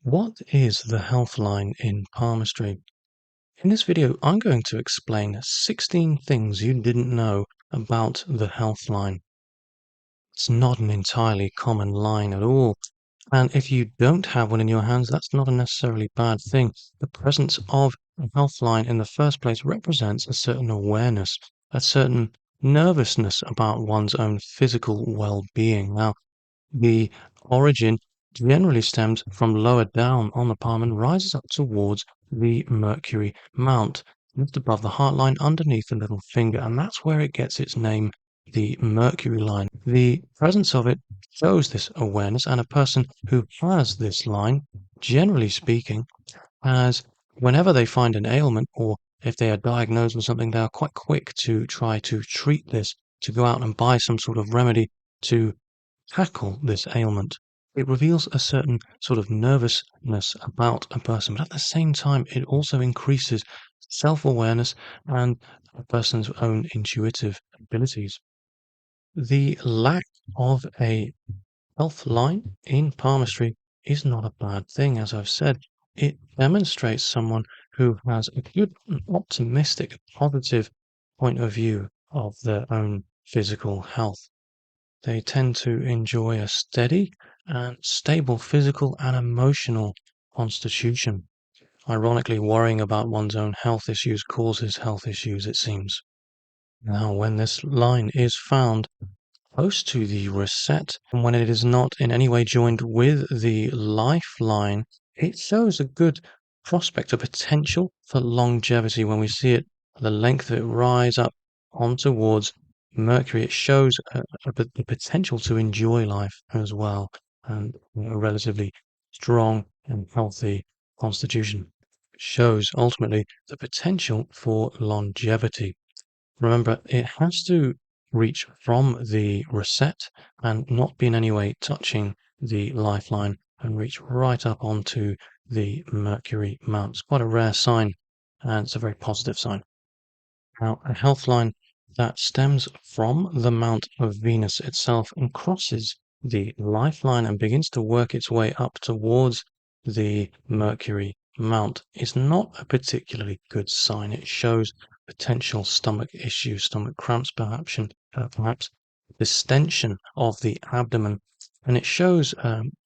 What is the health line in palmistry? In this video, I'm going to explain 16 things you didn't know about the health line. It's not an entirely common line at all, and if you don't have one in your hands, that's not a necessarily bad thing. The presence of a health line in the first place represents a certain awareness, a certain nervousness about one's own physical well-being. Now, the origin generally stems from lower down on the palm and rises up towards the Mercury mount, just above the heart line underneath the little finger, and that's where it gets its name, the Mercury line. The presence of it shows this awareness, and a person who has this line, generally speaking, has, whenever they find an ailment or if they are diagnosed with something, they are quite quick to try to treat this, to go out and buy some sort of remedy to tackle this ailment. It reveals a certain sort of nervousness about a person, but at the same time, it also increases self-awareness and a person's own intuitive abilities. The lack of a health line in palmistry is not a bad thing, as I've said. It demonstrates someone who has a good, optimistic, positive point of view of their own physical health. They tend to enjoy a steady and stable physical and emotional constitution. Ironically, worrying about one's own health issues causes health issues, it seems. Now, when this line is found close to the rascette, and when it is not in any way joined with the lifeline, it shows a good prospect, a potential for longevity. When we see it, the length of it rise up on towards Mercury, it shows the potential to enjoy life as well, and a relatively strong and healthy constitution. It shows ultimately the potential for longevity. Remember, it has to reach from the rascette and not be in any way touching the lifeline and reach right up onto the Mercury mount. It's quite a rare sign, and it's a very positive sign. Now, a health line that stems from the mount of Venus itself and crosses the lifeline and begins to work its way up towards the Mercury mount is not a particularly good sign. It shows potential stomach issues, stomach cramps, perhaps distension of the abdomen, and it shows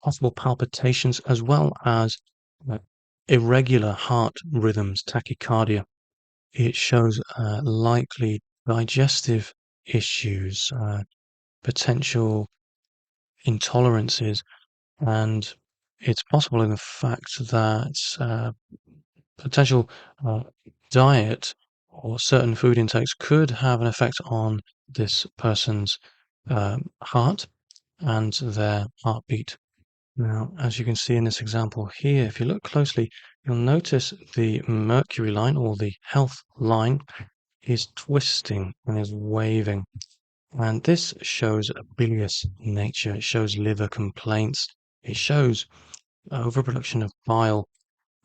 possible palpitations as well as uh, irregular heart rhythms, tachycardia. It shows likely digestive issues, potential intolerances, and it's possible in the fact that potential uh, diet or certain food intakes could have an effect on this person's heart and their heartbeat. Now, as you can see in this example here, if you look closely, you'll notice the mercury line or the health line is twisting and is waving. And this shows a bilious nature. It shows liver complaints. It shows overproduction of bile.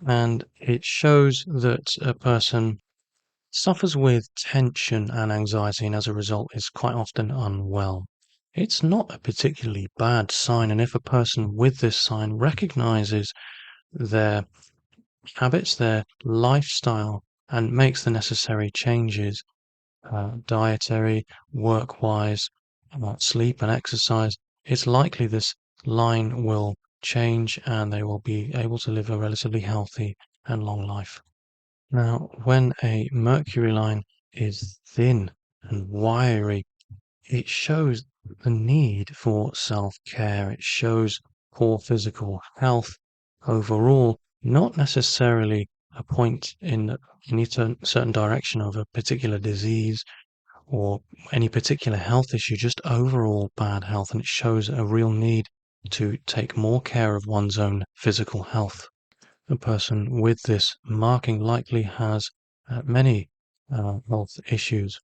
And it shows that a person suffers with tension and anxiety, and as a result is quite often unwell. It's not a particularly bad sign, and if a person with this sign recognizes their habits, their lifestyle, and makes the necessary changes, dietary, work-wise, sleep and exercise, it's likely this line will change and they will be able to live a relatively healthy and long life. Now, when a mercury line is thin and wiry, it shows the need for self-care. It shows poor physical health overall, not necessarily a point in any certain direction of a particular disease or any particular health issue, just overall bad health. And it shows a real need to take more care of one's own physical health. A person with this marking likely has many health issues.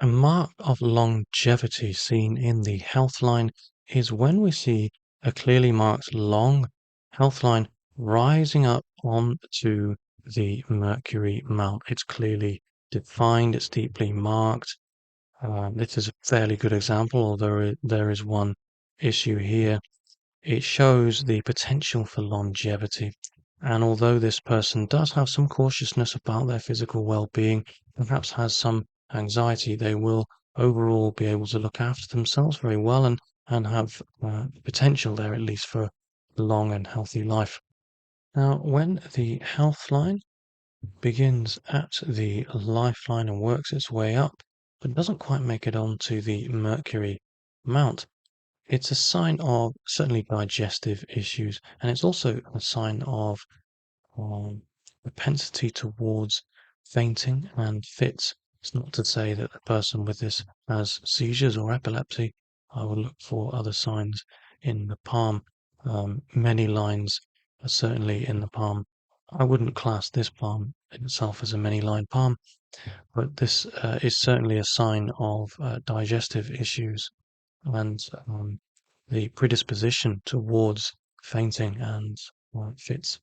A mark of longevity seen in the health line is when we see a clearly marked long health line rising up onto the mercury mount. It's clearly defined, it's deeply marked. This is a fairly good example, although there is one issue here. it shows the potential for longevity. And although this person does have some cautiousness about their physical well-being, perhaps has some anxiety, they will overall be able to look after themselves very well and have potential there at least for a long and healthy life. Now, when the health line begins at the lifeline and works its way up, but doesn't quite make it onto the Mercury mount, it's a sign of certainly digestive issues, and it's also a sign of propensity towards fainting and fits. It's not to say that the person with this has seizures or epilepsy. I will look for other signs in the palm. Many lines are certainly in the palm. I wouldn't class this palm in itself as a many line palm, but this is certainly a sign of digestive issues and the predisposition towards fainting and fits.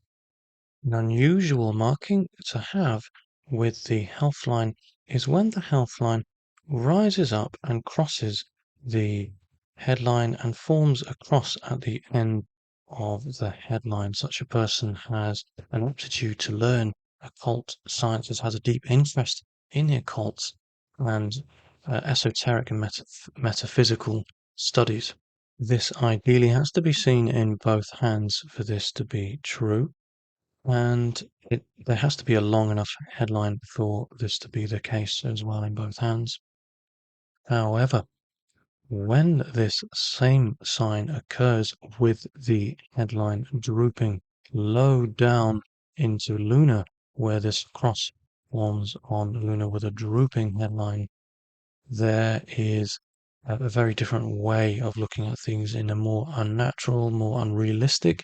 An unusual marking to have with the health line is when the health line rises up and crosses the headline and forms a cross at the end of the headline. Such a person has an aptitude to learn occult sciences, has a deep interest in the occult and esoteric and metaphysical studies. This ideally has to be seen in both hands for this to be true. And there has to be a long enough headline for this to be the case as well in both hands. However, when this same sign occurs with the headline drooping low down into lunar, where this cross forms on lunar with a drooping headline, there is a very different way of looking at things in a more unnatural, more unrealistic,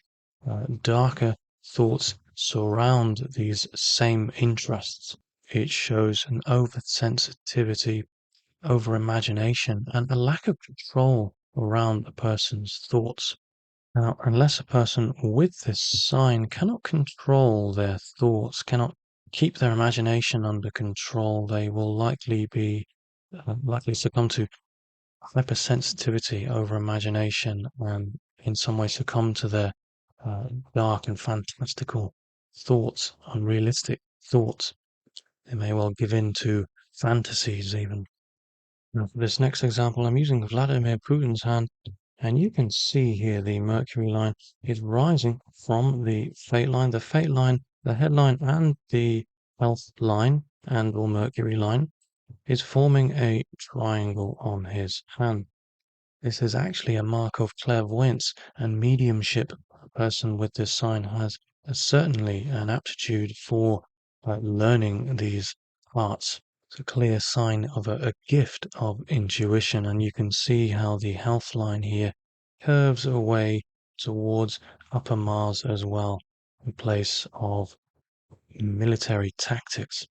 darker thoughts surround these same interests. It shows an oversensitivity, over imagination, and a lack of control around a person's thoughts. Now, unless a person with this sign cannot control their thoughts, cannot keep their imagination under control, they will likely succumb to hypersensitivity over imagination and in some way succumb to their dark and fantastical thoughts, unrealistic thoughts. They may well give in to fantasies even. Now, for this next example, I'm using Vladimir Putin's hand, and you can see here the Mercury line is rising from the fate line. The fate line, the headline, and the health line and or Mercury line is forming a triangle on his hand. This is actually a mark of clairvoyance and mediumship. A person with this sign has certainly an aptitude for learning these arts. It's a clear sign of a gift of intuition, and you can see how the health line here curves away towards Upper Mars as well, in place of military tactics.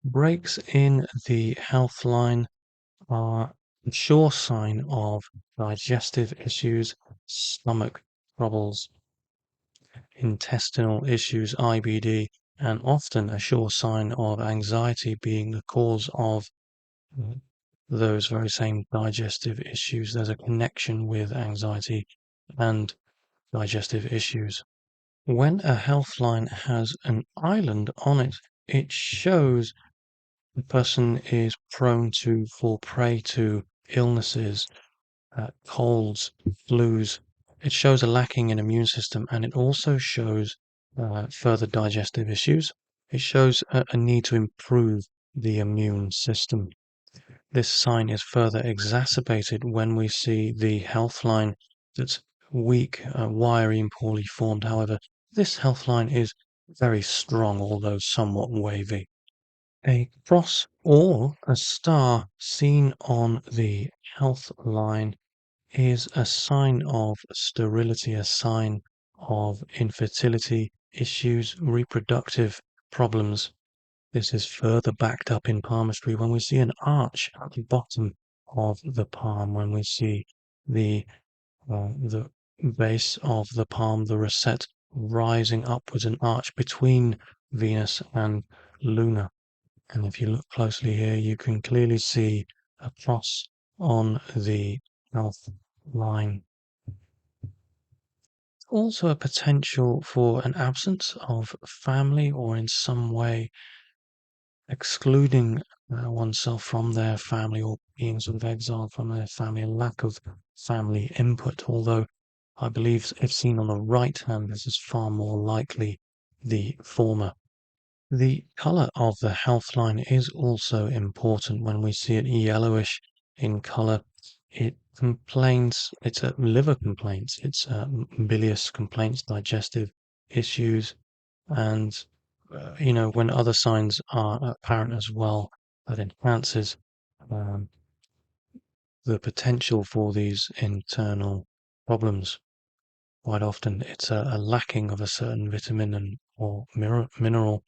Breaks in the health line are a sure sign of digestive issues, stomach troubles, intestinal issues, IBD, and often a sure sign of anxiety being the cause of those very same digestive issues. There's a connection with anxiety and digestive issues. When a health line has an island on it, it shows the person is prone to fall prey to illnesses, colds, flus. It shows a lacking in immune system, and it also shows further digestive issues. It shows a need to improve the immune system. This sign is further exacerbated when we see the health line that's weak, wiry, and poorly formed. However, this health line is very strong, although somewhat wavy. A cross or a star seen on the health line is a sign of sterility, a sign of infertility issues, reproductive problems. This is further backed up in palmistry when we see an arch at the bottom of the palm, when we see the base of the palm, the rascette, rising upwards, an arch between Venus and Luna. And if you look closely here, you can clearly see a cross on the health line. also a potential for an absence of family or in some way excluding oneself from their family or being sort of exiled from their family, a lack of family input. Although I believe if seen on the right hand, this is far more likely the former. The color of the health line is also important. When we see it yellowish in color, it complains, it's a liver complaints, it's bilious complaints, digestive issues, and when other signs are apparent as well, that enhances um, the potential for these internal problems. Quite often, it's a lacking of a certain vitamin or mineral,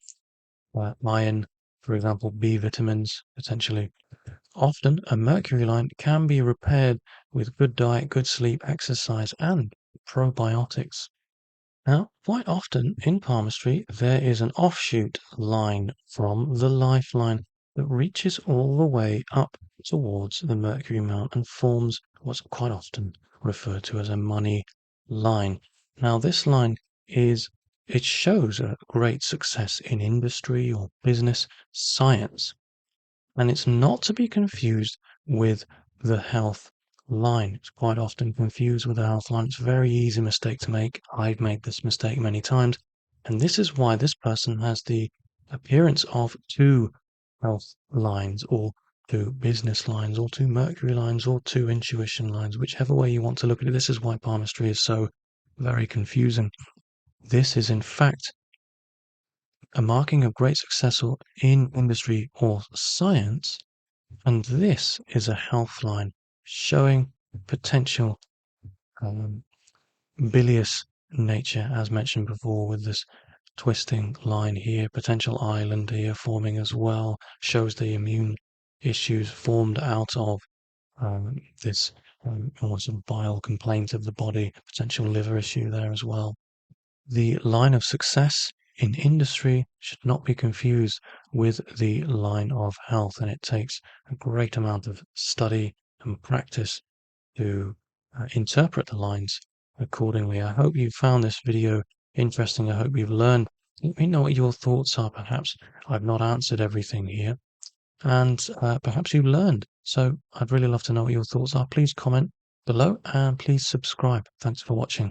iron, for example, B vitamins potentially. Often, a mercury line can be repaired with good diet, good sleep, exercise, and probiotics. Now, quite often in palmistry, there is an offshoot line from the lifeline that reaches all the way up towards the Mercury mount and forms what's quite often referred to as a money line. Now, this line it shows a great success in industry or business science, and it's not to be confused with the health line. It's quite often confused with the health line. It's a very easy mistake to make. I've made this mistake many times, and this is why this person has the appearance of two health lines, or two business lines, or two mercury lines, or two intuition lines, whichever way you want to look at it. This is why palmistry is so very confusing. This is in fact a marking of great success in industry or science, and this is a health line showing potential um, bilious nature, as mentioned before, with this twisting line here, potential island here forming as well, shows the immune issues formed out of this almost a bile complaint of the body, potential liver issue there as well. The line of success in industry should not be confused with the line of health, and it takes a great amount of study and practice to interpret the lines accordingly. I hope you found this video interesting. I hope you've learned. Let me know what your thoughts are. Perhaps I've not answered everything here, and perhaps you learned. So I'd really love to know what your thoughts are. Please comment below and please subscribe. Thanks for watching.